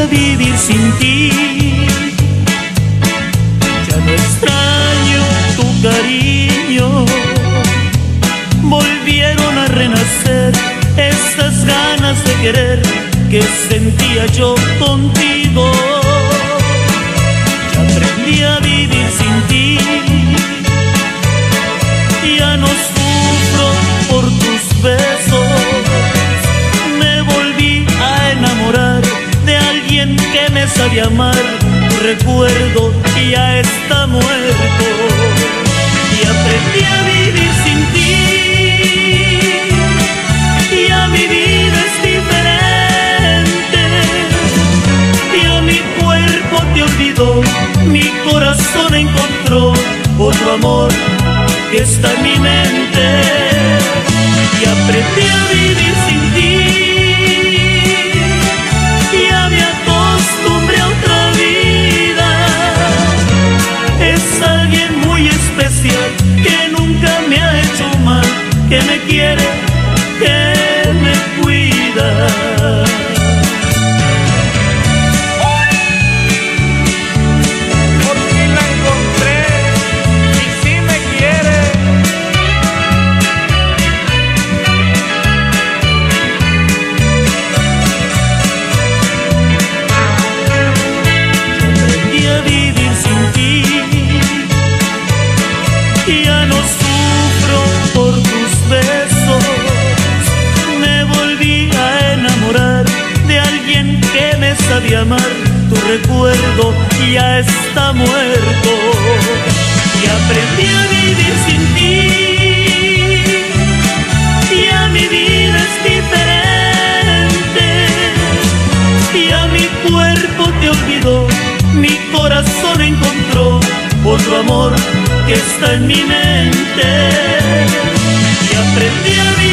vivir sin ti. Ya no extraño tu cariño, volvieron a renacer esas ganas de querer que sentía yo contigo. Ya aprendí a vivir sin ti, ya no sufro por tus besos. Me volví a enamorar de alguien que me sabe amar. Tu recuerdo ya está muerto y aprendí a vivir sin ti. Ya mi vida es diferente, ya mi cuerpo te olvidó, mi corazón encontró otro amor que está en mi mente. Y aprendí a vivir sin ti, ya me acostumbré a otra vida. Es alguien muy especial que nunca me ha hecho mal, que me quiere, que me cuida. Ya no sufro por tus besos, me volví a enamorar de alguien que me sabía amar. Tu recuerdo ya está muerto y aprendí a vivir sin ti. Ya mi vida es diferente, ya mi cuerpo te olvidó, mi corazón encontró otro amor que está en mi mente. Y aprendí a vivir